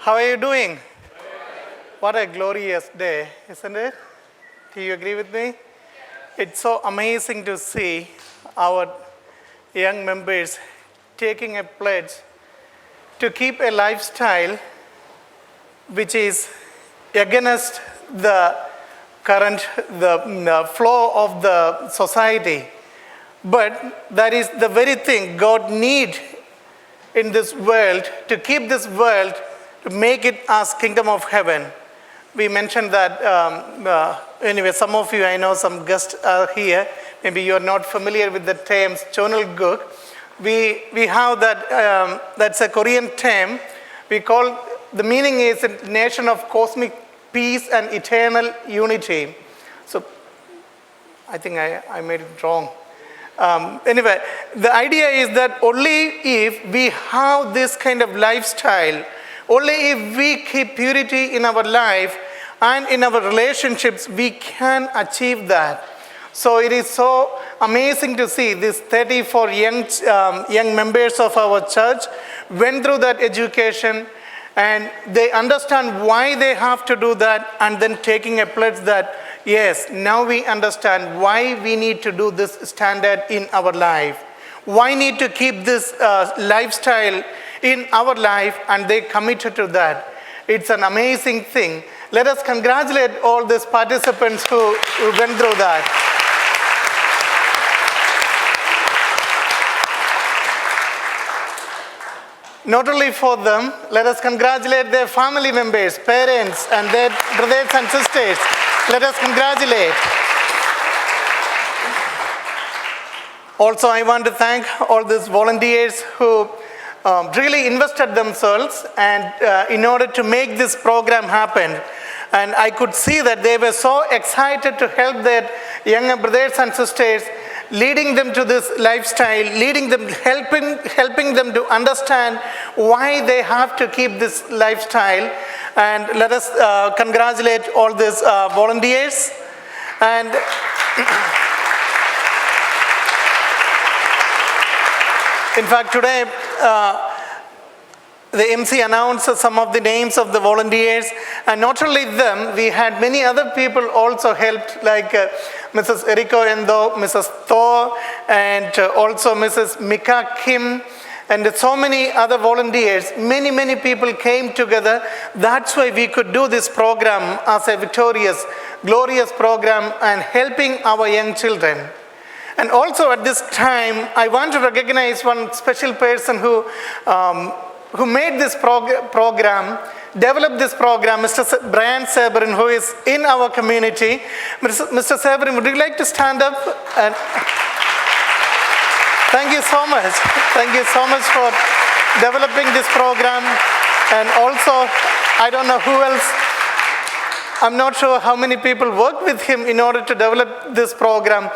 How are you doing? What a glorious day, isn't it? Do you agree with me? It's so amazing to see our young members taking a pledge to keep a lifestyle which is against the current, the flow of the society. But that is the very thing God needs in this world to keep this world, to make it as kingdom of heaven. We mentioned that, anyway, some of you, I know some guests are here. Maybe you're not familiar with the terms Chonulguk. We have that, that's a Korean term. We call, the meaning is a nation of cosmic peace and eternal unity. So I think I made it wrong. Anyway, the idea is that only if we have this kind of lifestyle, only if we keep purity in our life and in our relationships, we can achieve that. So it is so amazing to see these 34 young members of our church went through that education, and they understand why they have to do that, and then taking a pledge that, yes, now we understand why we need to do this standard in our life. Why need to keep this lifestyle in our life, and they committed to that. It's an amazing thing. Let us congratulate all these participants who went through that. Not only for them, let us congratulate their family members, parents, and their brothers and sisters. Let us congratulate. Also, I want to thank all these volunteers who really invested themselves and in order to make this program happen. And I could see that they were so excited to help their younger brothers and sisters, leading them to this lifestyle, leading them, helping them to understand why they have to keep this lifestyle. And let us congratulate all these volunteers. And in fact, today, the MC announced some of the names of the volunteers, and not only them, we had many other people also helped, like Mrs. Eriko Endo, Mrs. Thor, and also Mrs. Mika Kim, and so many other volunteers. Many people came together. That's why we could do this program as a victorious, glorious program and helping our young children. And also at this time, I want to recognize one special person who made this program, developed this program, Mr. Brian Sabrin, who is in our community. Mr. Sabrin, would you like to stand up? And thank you so much. Thank you so much for developing this program. And also, I don't know who else, I'm not sure how many people worked with him in order to develop this program.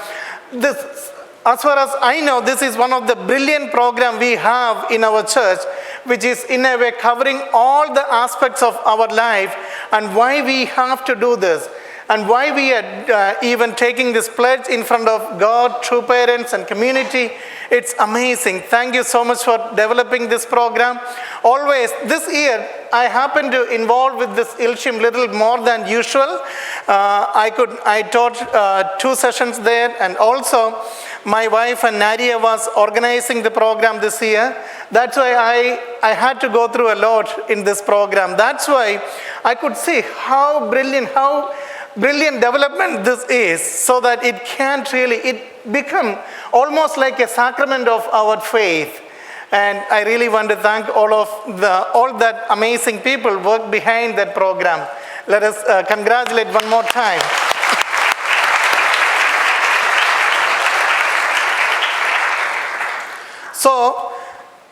This, as far as I know, this is one of the brilliant programs we have in our church, which is in a way covering all the aspects of our life and why we have to do this and why we are even taking this pledge in front of God, true parents, and community. It's amazing. Thank you so much for developing this program. Always, this year, I happened to involve with this Ilshim little more than usual. I taught 2 sessions there, and also my wife and Nadia was organizing the program this year. That's why I had to go through a lot in this program. That's why I could see how brilliant development this is, so that it can't really, it become almost like a sacrament of our faith. And I really want to thank all that amazing people who work behind that program. Let us congratulate one more time. So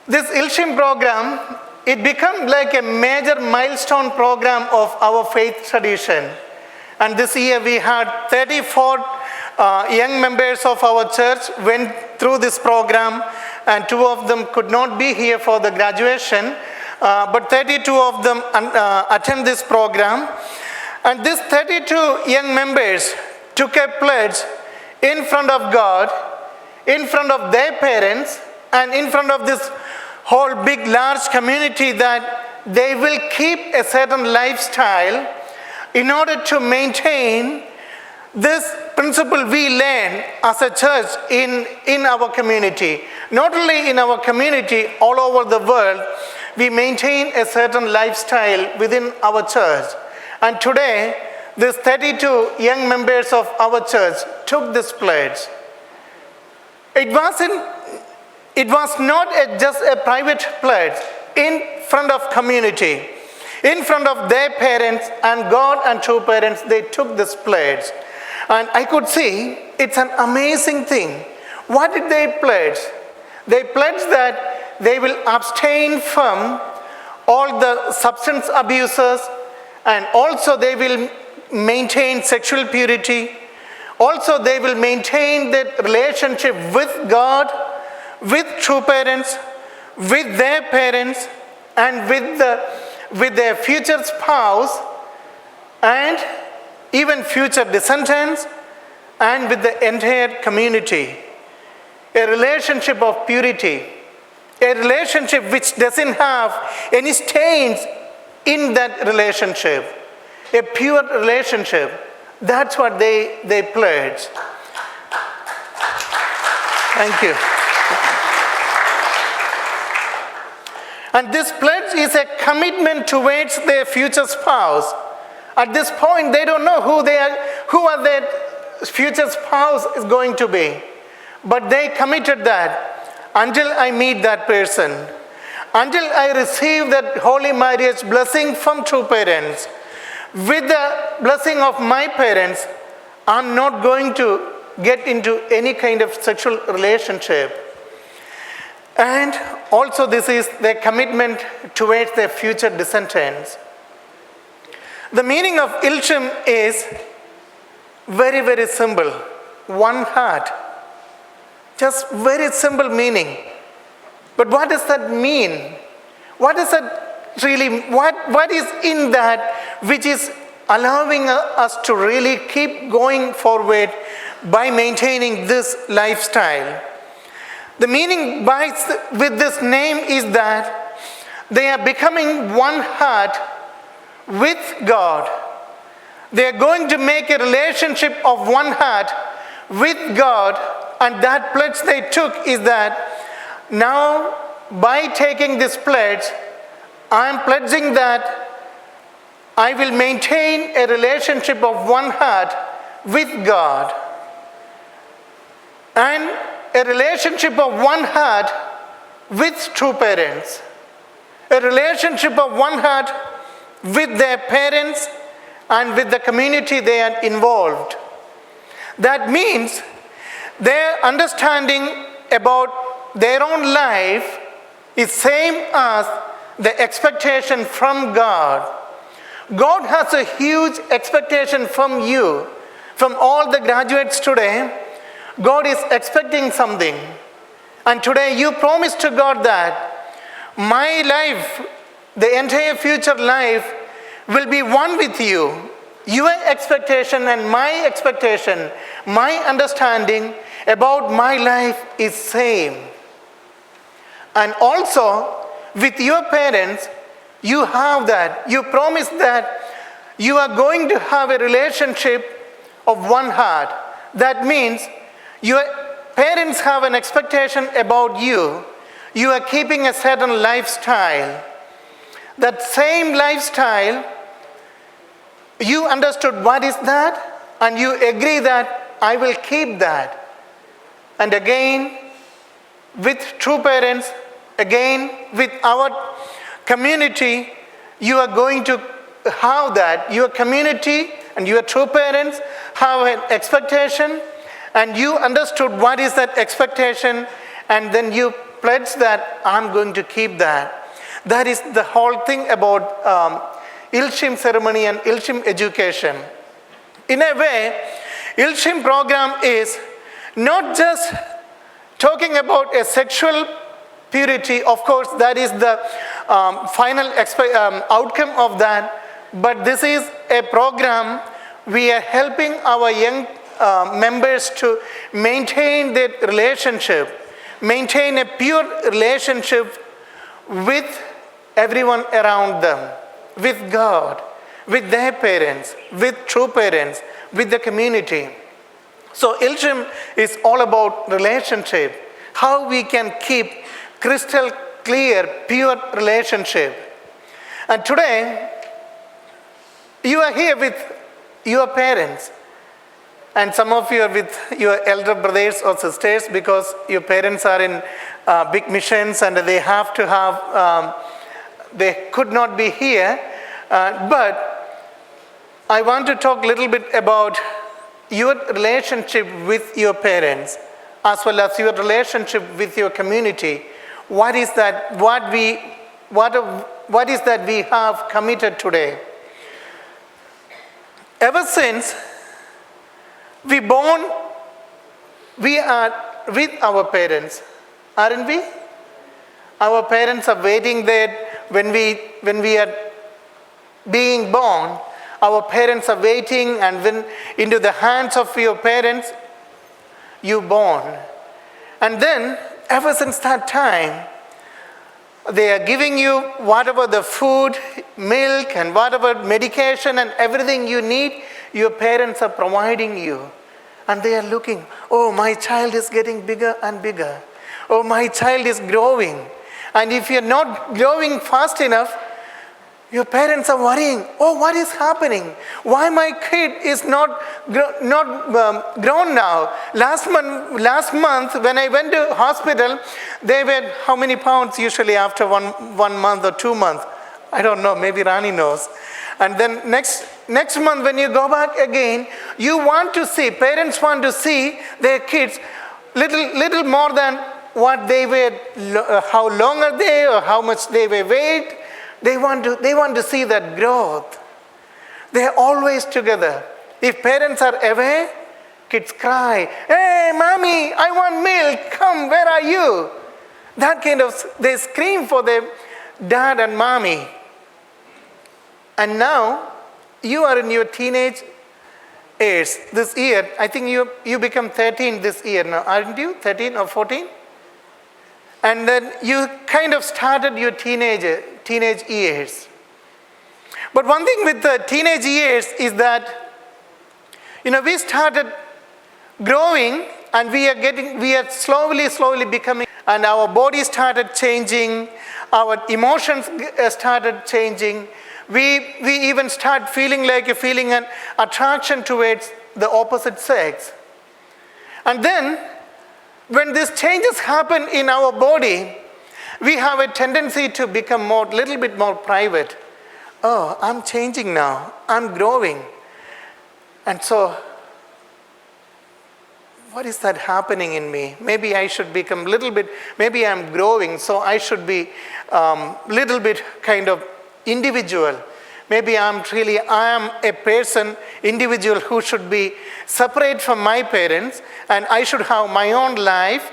this Ilshim program, it became like a major milestone program of our faith tradition. And this year we had 34 young members of our church went through this program, and 2 of them could not be here for the graduation, but 32 of them attend this program. And these 32 young members took a pledge in front of God, in front of their parents, and in front of this whole big, large community that they will keep a certain lifestyle in order to maintain this principle we learn as a church in our community. Not only in our community, all over the world, we maintain a certain lifestyle within our church. And today, these 32 young members of our church took this pledge. It was not just a private pledge in front of community. In front of their parents and God and true parents, they took this pledge. And I could see it's an amazing thing. What did they pledge? They pledged that they will abstain from all the substance abuses, and also they will maintain sexual purity. Also, they will maintain that relationship with God, with true parents, with their parents, and with their future spouse, and even future descendants, and with the entire community. A relationship of purity, a relationship which doesn't have any stains in that relationship, a pure relationship. That's what they pledge. Thank you. And this pledge is a commitment towards their future spouse. At this point, they don't know who their future spouse is going to be. But they committed that until I meet that person, until I receive that holy marriage blessing from true parents, with the blessing of my parents, I'm not going to get into any kind of sexual relationship. And also this is their commitment towards their future descendants. The meaning of Ilshim is very, very simple. One heart. Just very simple meaning. But what does that mean? What is that really, what is in that which is allowing us to really keep going forward by maintaining this lifestyle? The meaning with this name is that they are becoming one heart with God. They are going to make a relationship of one heart with God, and that pledge they took is that now by taking this pledge, I am pledging that I will maintain a relationship of one heart with God, and a relationship of one heart with true parents, a relationship of one heart with their parents and with the community they are involved. That means their understanding about their own life is same as the expectation from God. God has a huge expectation from you, from all the graduates today. God is expecting something. And today you promise to God that my life, the entire future life, will be one with you. Your expectation and my expectation, my understanding about my life is same. And also, with your parents, you have that. You promise that you are going to have a relationship of one heart. That means your parents have an expectation about you. You are keeping a certain lifestyle. That same lifestyle, you understood what is that, and you agree that I will keep that. And again, with true parents, again, with our community, you are going to have that. Your community and your true parents have an expectation, and you understood what is that expectation, and then you pledge that I'm going to keep that. That is the whole thing about Ilshim ceremony and Ilshim education. In a way, Ilshim program is not just talking about a sexual purity. Of course, that is the final outcome of that. But this is a program we are helping our young members to maintain their relationship, maintain a pure relationship with everyone around them, with God, with their parents, with true parents, with the community. So Ilshim is all about relationship, how we can keep crystal clear, pure relationship. And today, you are here with your parents. And some of you are with your elder brothers or sisters because your parents are in big missions and they have to have, they could not be here. But I want to talk a little bit about your relationship with your parents as well as your relationship with your community. What is that, what is that we have committed today? Ever since we born, we are with our parents, aren't we? Our parents are waiting there when we are being born. Our parents are waiting, and when into the hands of your parents, you born. And then, ever since that time, they are giving you whatever the food, milk, and whatever medication and everything you need, your parents are providing you. And they are looking, oh, my child is getting bigger and bigger. Oh, my child is growing. And if you're not growing fast enough, your parents are worrying, oh, what is happening? Why my kid is not grown now? Last month, when I went to hospital, they weighed how many pounds usually after one month or 2 months? I don't know, maybe Rani knows. And then next month when you go back again, you want to see, parents want to see their kids little more than what they weighed, how long are they or how much they weighed. They want to see that growth. They are always together. If parents are away, kids cry, hey, mommy, I want milk, come, where are you? That kind of, they scream for their dad and mommy. And now, you are in your teenage years. This year, I think you become 13 this year now, aren't you? 13 or 14? And then you kind of started your teenage years. But one thing with the teenage years is that, we started growing and we are slowly becoming, and our body started changing, our emotions started changing. We even start feeling an attraction towards the opposite sex. And then, when these changes happen in our body, we have a tendency to become little bit more private. Oh, I'm changing now. I'm growing. And so, what is that happening in me? Maybe I should become maybe I'm growing, so I should be little bit kind of individual. Maybe I am a individual who should be separate from my parents, and I should have my own life.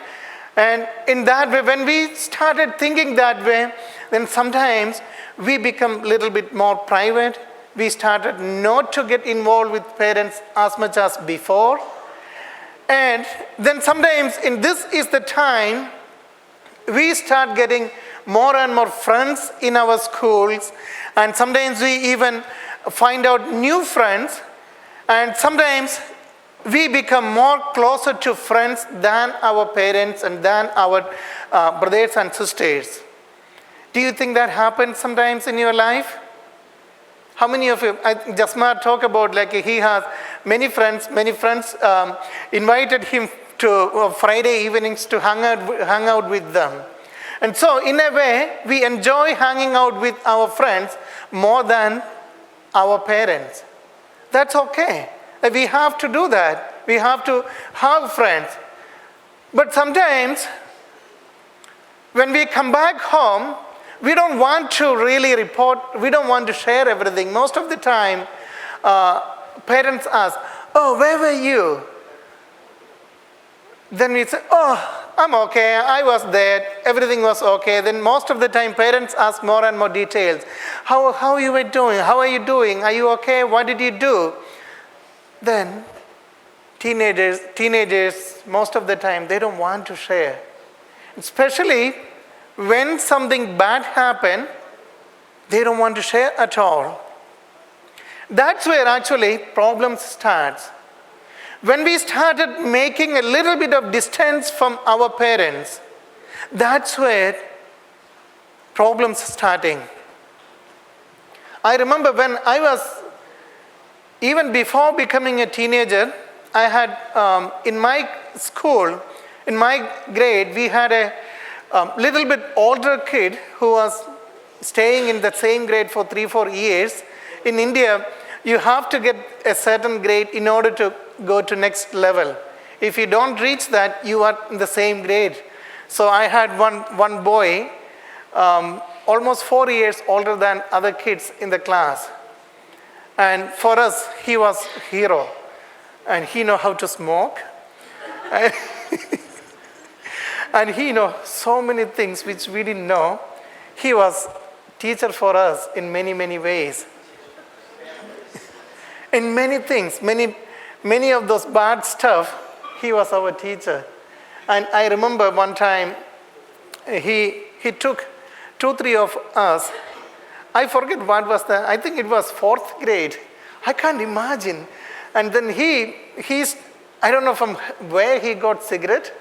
And in that way, when we started thinking that way, then sometimes we become a little bit more private. We started not to get involved with parents as much as before. And then sometimes this is the time we start getting more and more friends in our schools, and sometimes we even find out new friends, and sometimes we become more closer to friends than our parents and than our brothers and sisters. Do you think that happens sometimes in your life? How many of you, Jasmar talked about he has many friends invited him to Friday evenings to hang out with them. And so in a way, we enjoy hanging out with our friends more than our parents. That's okay. We have to do that. We have to have friends. But sometimes, when we come back home, we don't want to really report, we don't want to share everything. Most of the time, parents ask, oh, where were you? Then we say, oh, I'm okay, I was there, everything was okay. Then most of the time, parents ask more and more details. How you were doing? How are you doing? Are you okay? What did you do? Then, teenagers, most of the time, they don't want to share. Especially when something bad happens, They don't want to share at all. That's where actually problems starts. When we started making a little bit of distance from our parents, that's where problems starting. I remember when I was, even before becoming a teenager, I had, in my school, in my grade, we had a little bit older kid who was staying in the same grade for 3-4 years. In India, you have to get a certain grade in order to go to next level. If you don't reach that, you are in the same grade. So I had one boy, almost 4 years older than other kids in the class. And for us, he was hero. And he know how to smoke. And he know so many things which we didn't know. He was teacher for us in many, many ways. In many things, many of those bad stuff, he was our teacher. And I remember one time, he took 2-3 of us. I forget what was that. I think it was 4th grade. I can't imagine. And then he's, I don't know from where he got cigarette.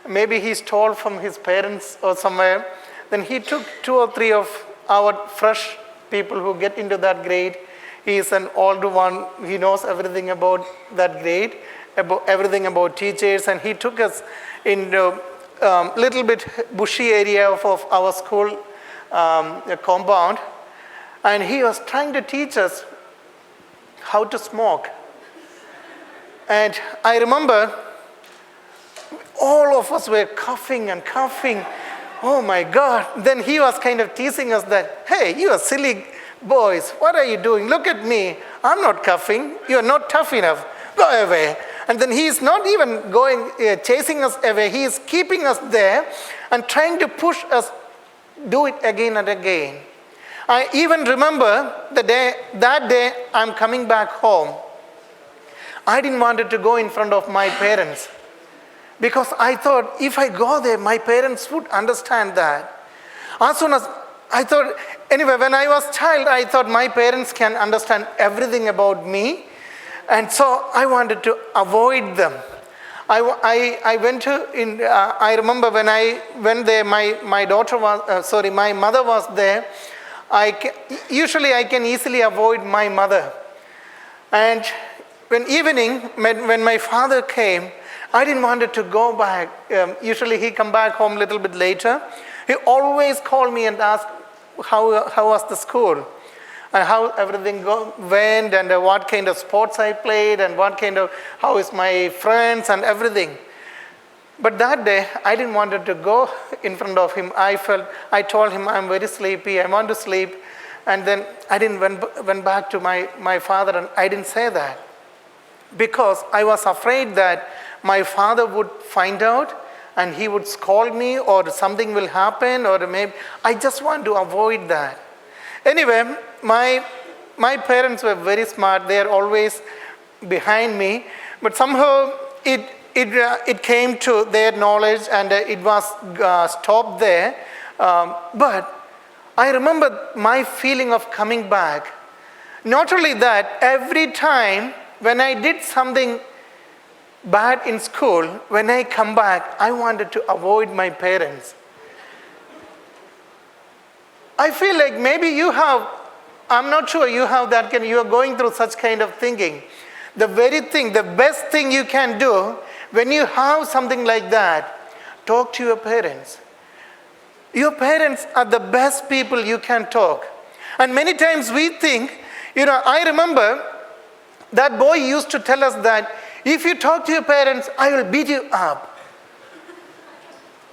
Maybe he stole from his parents or somewhere. Then he took 2 or 3 of our fresh people who get into that grade. He is an older one. He knows everything about that grade, about everything about teachers. And he took us in a little bit bushy area of our school compound. And he was trying to teach us how to smoke. And I remember all of us were coughing and coughing. Oh my God. Then he was kind of teasing us that, hey, you are silly boys, what are you doing? Look at me. I'm not coughing. You're not tough enough. Go away. And then he's not even going, chasing us away. He is keeping us there and trying to push us, do it again and again. I even remember that day I'm coming back home. I didn't want to go in front of my parents because I thought if I go there, my parents would understand that. As soon as I thought, anyway, when I was a child, I thought my parents can understand everything about me. And so I wanted to avoid them. I went to, I remember when I went there, my daughter was, my mother was there. Usually I can easily avoid my mother. And when evening, when my father came, I didn't want to go back. Usually he come back home a little bit later. He always called me and asked, how was the school? And how everything went, and what kind of sports I played, and how is my friends and everything. But that day, I didn't want to go in front of him. I told him, I'm very sleepy, I want to sleep. And then I didn't went back to my father, and I didn't say that. Because I was afraid that my father would find out, and he would scold me, or something will happen, or maybe I just want to avoid that. Anyway, my parents were very smart. They are always behind me, but somehow it came to their knowledge, and it was stopped there. But I remember my feeling of coming back. Not only that, every time when I did something bad in school, when I come back, I wanted to avoid my parents. I feel like maybe you have, I'm not sure you have that, you are going through such kind of thinking. The best thing you can do when you have something like that, talk to your parents. Your parents are the best people you can talk. And many times we think, I remember that boy used to tell us that if you talk to your parents, I will beat you up.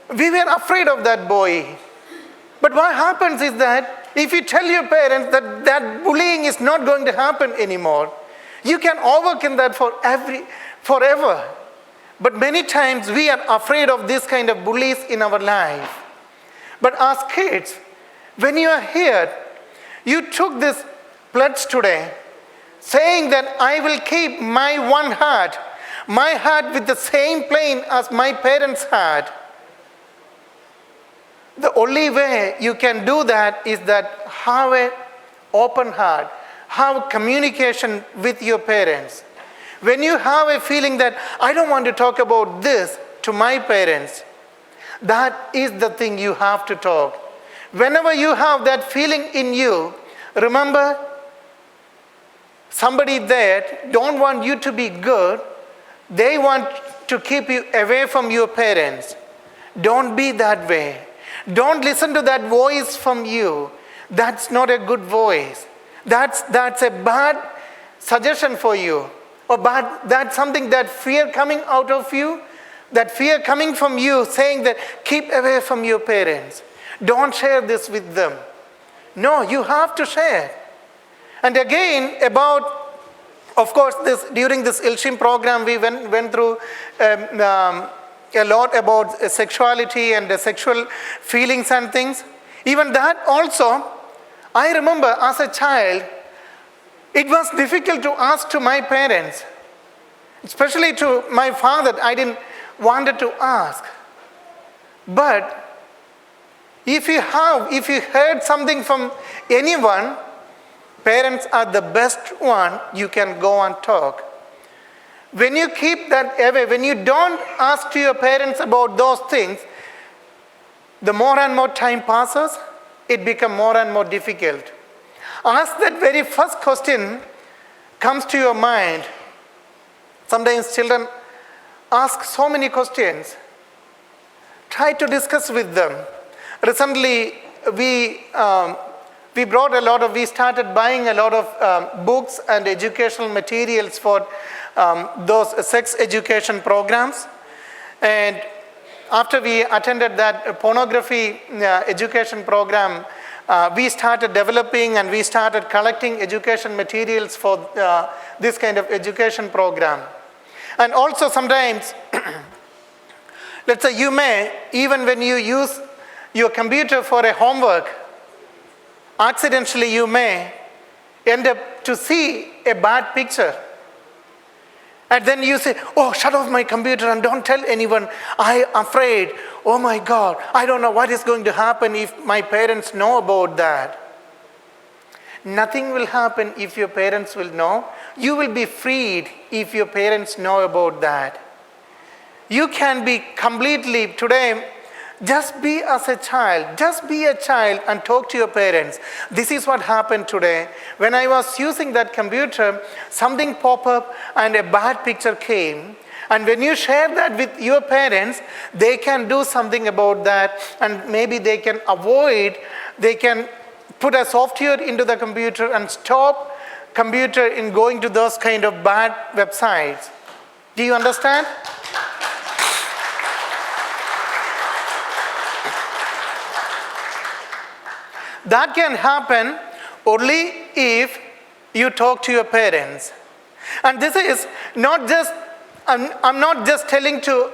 We were afraid of that boy. But what happens is that if you tell your parents that bullying is not going to happen anymore, you can overcome that forever. But many times we are afraid of this kind of bullies in our life. But as kids, when you are here, you took this pledge today, saying that I will keep my heart with the same plane as my parents had. The only way you can do that is that have a open heart, have communication with your parents. When you have a feeling that I don't want to talk about this to my parents, that is the thing you have to talk. Whenever you have that feeling in you, remember, somebody there don't want you to be good. They want to keep you away from your parents. Don't be that way. Don't listen to that voice from you. That's not a good voice. That's a bad suggestion for you. Or that's something, that fear coming out of you, that fear coming from you saying that keep away from your parents. Don't share this with them. No, you have to share. And again, of course, during this Ilshim program, we went through a lot about sexuality and the sexual feelings and things. Even that also, I remember as a child, it was difficult to ask to my parents, especially to my father. I didn't wanted to ask. But if you heard something from anyone, parents are the best one you can go and talk. When you keep that away, when you don't ask to your parents about those things, the more and more time passes, it becomes more and more difficult. Ask that very first question comes to your mind. Sometimes children ask so many questions. Try to discuss with them. Recently, we started buying a lot of books and educational materials for those sex education programs. And after we attended that pornography education program, we started developing and we started collecting education materials for this kind of education program. And also sometimes, let's say you may, even when you use your computer for a homework, accidentally you may end up to see a bad picture. And then you say, oh, shut off my computer and don't tell anyone. I'm afraid. Oh my God, I don't know what is going to happen if my parents know about that. Nothing will happen if your parents will know. You will be freed if your parents know about that. You can be completely, today, just be as a child. Just be a child and talk to your parents. This is what happened today. When I was using that computer, something popped up and a bad picture came. And when you share that with your parents, they can do something about that, and maybe they can put a software into the computer and stop computer in going to those kind of bad websites. Do you understand? That can happen only if you talk to your parents. And this is not just, I'm not just telling to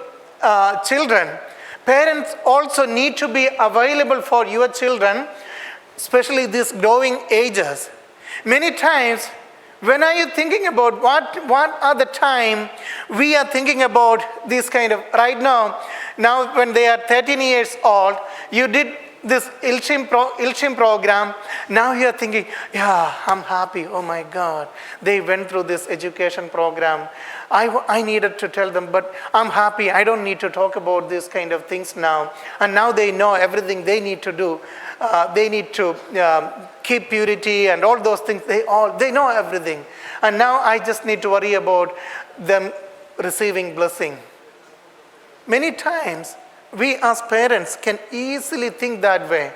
children. Parents also need to be available for your children, especially these growing ages. Many times, when are you thinking about what are the time we are thinking about this kind of, right now when they are 13 years old, you did this Ilshim program, now you are thinking, yeah, I'm happy, oh my God, they went through this education program. I needed to tell them, but I'm happy, I don't need to talk about this kind of things now. And now they know everything they need to do. They need to keep purity and all those things. They know everything. And now I just need to worry about them receiving blessing. Many times, we as parents can easily think that way.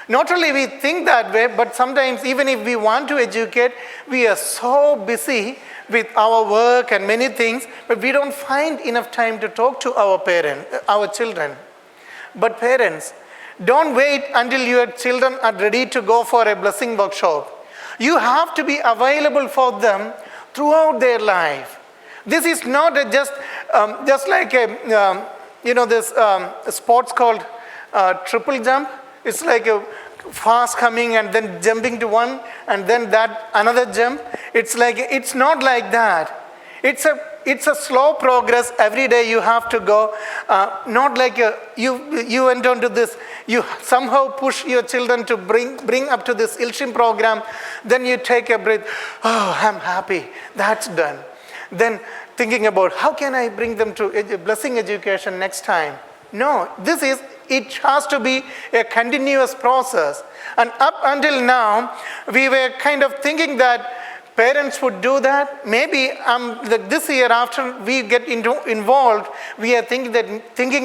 Not only we think that way, but sometimes even if we want to educate, we are so busy with our work and many things, but we don't find enough time to talk to our children. But parents, don't wait until your children are ready to go for a blessing workshop. You have to be available for them throughout their life. This is not just like this sports called triple jump. It's like a fast coming and then jumping to one and then that another jump. It's not like that. It's a it's a slow progress. Every day you have to go. Not like you went on to this. You somehow push your children to bring up to this Ilshim program. Then you take a breath. Oh, I'm happy. That's done. Then thinking about how can I bring them to blessing education next time. No, it has to be a continuous process. And up until now, we were kind of thinking that parents would do that. Maybe this year after we get involved, we are thinking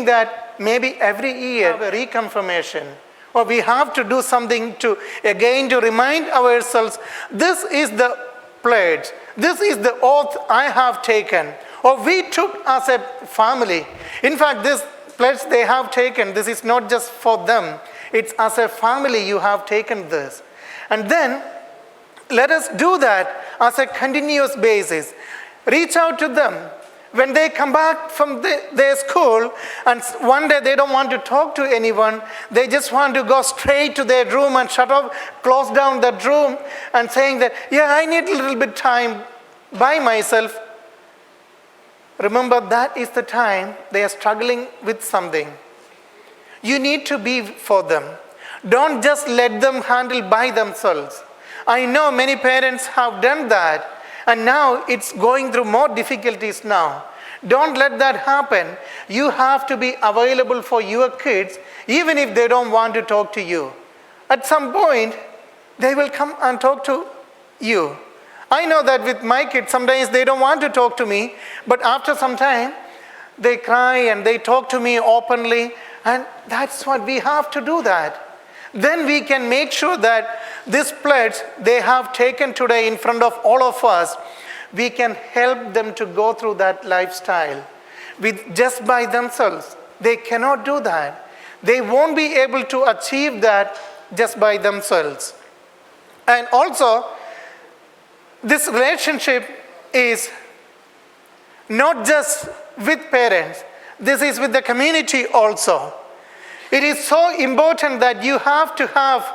that maybe every year a reconfirmation, or we have to do something to remind ourselves, this is the pledge, this is the oath I have taken, or we took as a family. In fact, this pledge they have taken, this is not just for them, it's as a family you have taken this. And then let us do that as a continuous basis. Reach out to them. When they come back from their school and one day they don't want to talk to anyone, they just want to go straight to their room and close down that room and saying that, yeah, I need a little bit time by myself. Remember, that is the time they are struggling with something. You need to be for them. Don't just let them handle by themselves. I know many parents have done that, and now it's going through more difficulties now. Don't let that happen. You have to be available for your kids, even if they don't want to talk to you. At some point, they will come and talk to you. I know that with my kids, sometimes they don't want to talk to me, but after some time, they cry and they talk to me openly, and that's what we have to do that. Then we can make sure that this pledge they have taken today in front of all of us, we can help them to go through that lifestyle just by themselves. They cannot do that. They won't be able to achieve that just by themselves. And also, this relationship is not just with parents, this is with the community also. It is so important that you have to have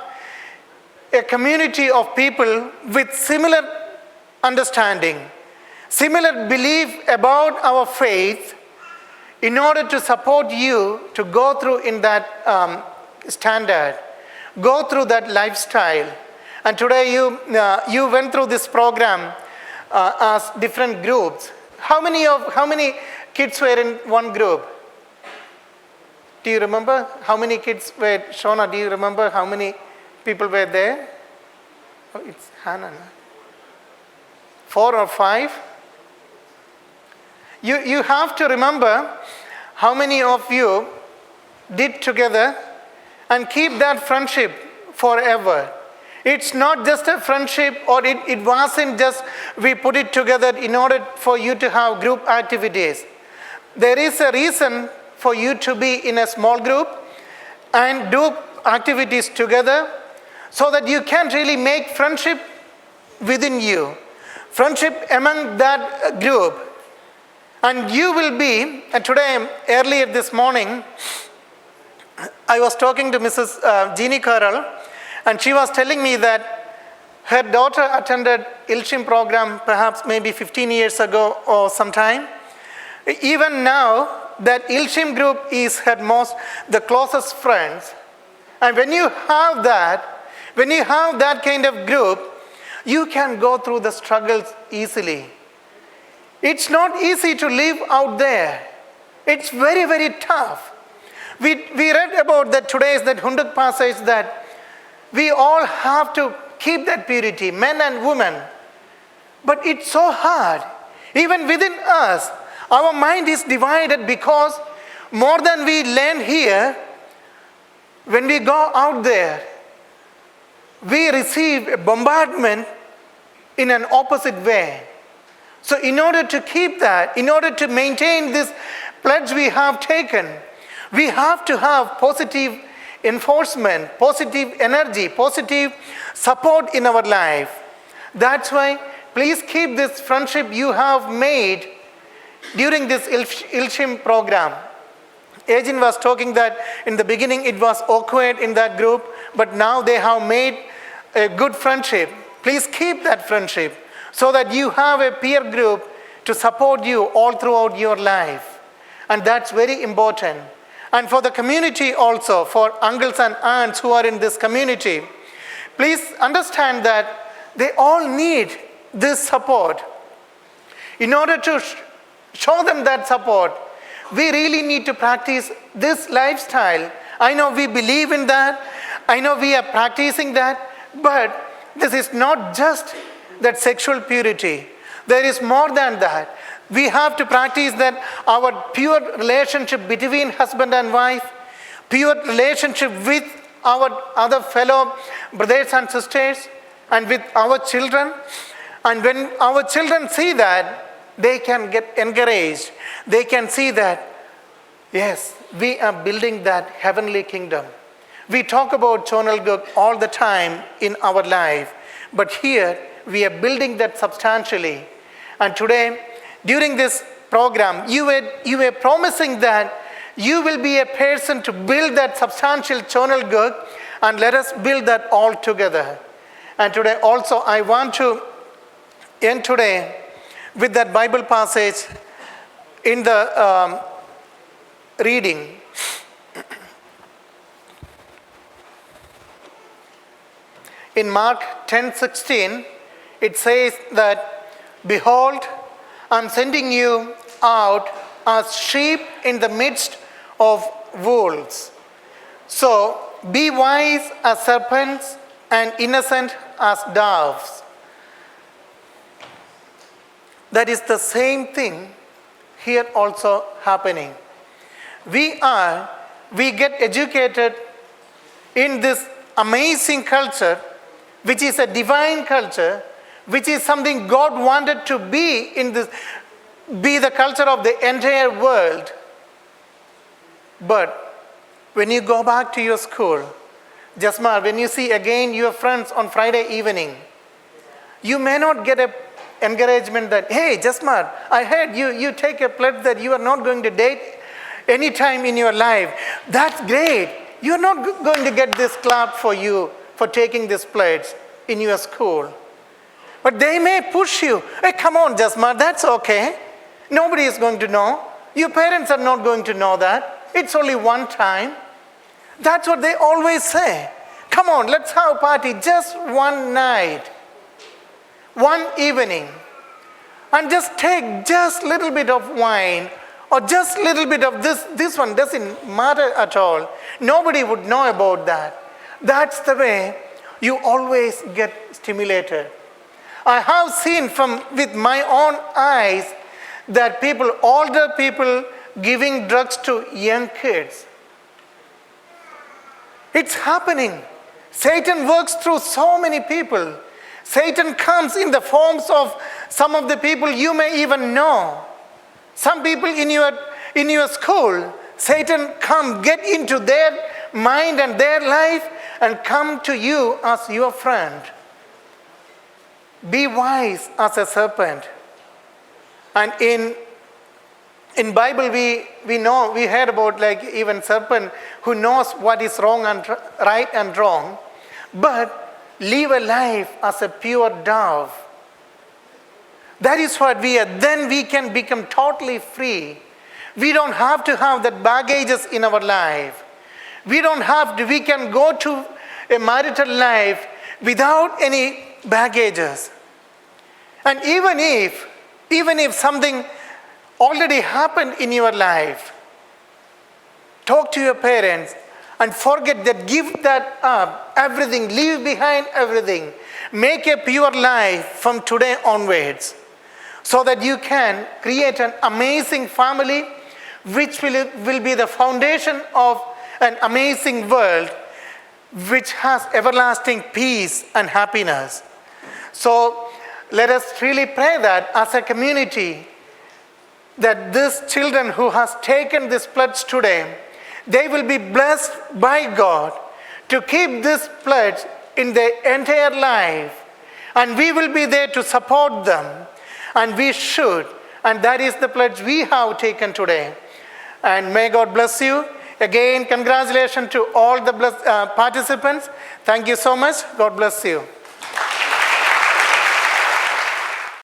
a community of people with similar understanding, similar belief about our faith, in order to support you to go through in that standard, go through that lifestyle. And today you went through this program as different groups. How many kids were in one group? Do you remember how many kids were? Shona, do you remember how many people were there? Oh, it's Hannah. 4 or 5? You have to remember how many of you did together and keep that friendship forever. It's not just a friendship, or it wasn't just we put it together in order for you to have group activities. There is a reason for you to be in a small group and do activities together, so that you can really make friendship within you, friendship among that group. And you will be, and today, earlier this morning, I was talking to Mrs. Jeannie Carroll, and she was telling me that her daughter attended Ilshim program perhaps maybe 15 years ago or sometime. Even now, that Ilshim group is the closest friends. And when you have that kind of group, you can go through the struggles easily. It's not easy to live out there. It's very, very tough. We read about that today's that Hunduk passage, that we all have to keep that purity, men and women. But it's so hard. Even within us, our mind is divided, because more than we learn here, when we go out there, we receive a bombardment in an opposite way. So in order to keep that, in order to maintain this pledge we have taken, we have to have positive enforcement, positive energy, positive support in our life. That's why please keep this friendship you have made during this Ilshim program. Ajin was talking that in the beginning it was awkward in that group, but now they have made a good friendship. Please keep that friendship so that you have a peer group to support you all throughout your life. And that's very important. And for the community also, for uncles and aunts who are in this community, please understand that they all need this support. In order to show them that support, we really need to practice this lifestyle. I know we believe in that. I know we are practicing that. But this is not just that sexual purity. There is more than that. We have to practice that our pure relationship between husband and wife, pure relationship with our other fellow brothers and sisters, and with our children. And when our children see that, they can get encouraged. They can see that, yes, we are building that heavenly kingdom. We talk about Chonalguk all the time in our life, but here we are building that substantially. And today, during this program, you were promising that you will be a person to build that substantial Chonalguk, and let us build that all together. And today also I want to end today with that Bible passage in the reading. In Mark 10:16, it says that, "Behold, I'm sending you out as sheep in the midst of wolves. So be wise as serpents and innocent as doves." That is the same thing here also happening. We get educated in this amazing culture, which is a divine culture, which is something God wanted to be the culture of the entire world. But when you go back to your school, Jasmar, when you see again your friends on Friday evening, you may not get a encouragement that, "Hey, Jasmar, I heard you take a pledge that you are not going to date any time in your life. That's great. You're not going to get this clap for you for taking this pledge in your school." But they may push you. "Hey, come on, Jasmar, that's okay. Nobody is going to know. Your parents are not going to know that. It's only one time." That's what they always say. "Come on, let's have a party just one night, one evening, and just take just a little bit of wine or just a little bit of this. This one doesn't matter at all. Nobody would know about that." That's the way you always get stimulated. I have seen with my own eyes that older people giving drugs to young kids. It's happening. Satan works through so many people. Satan comes in the forms of some of the people you may even know. Some people in your school, Satan get into their mind and their life and come to you as your friend. Be wise as a serpent. And in Bible we heard about like even serpent who knows what is wrong and right and wrong, but live a life as a pure dove. That is what we are. Then we can become totally free. We don't have to have that baggages in our life. We can go to a marital life without any baggages. And even if something already happened in your life, talk to your parents and forget that, give that up, everything, leave behind everything. Make a pure life from today onwards so that you can create an amazing family which will be the foundation of an amazing world which has everlasting peace and happiness. So let us really pray that as a community, that these children who has taken this pledge today, they will be blessed by God to keep this pledge in their entire life. And we will be there to support them. And we should. And that is the pledge we have taken today. And may God bless you. Again, congratulations to all the participants. Thank you so much. God bless you.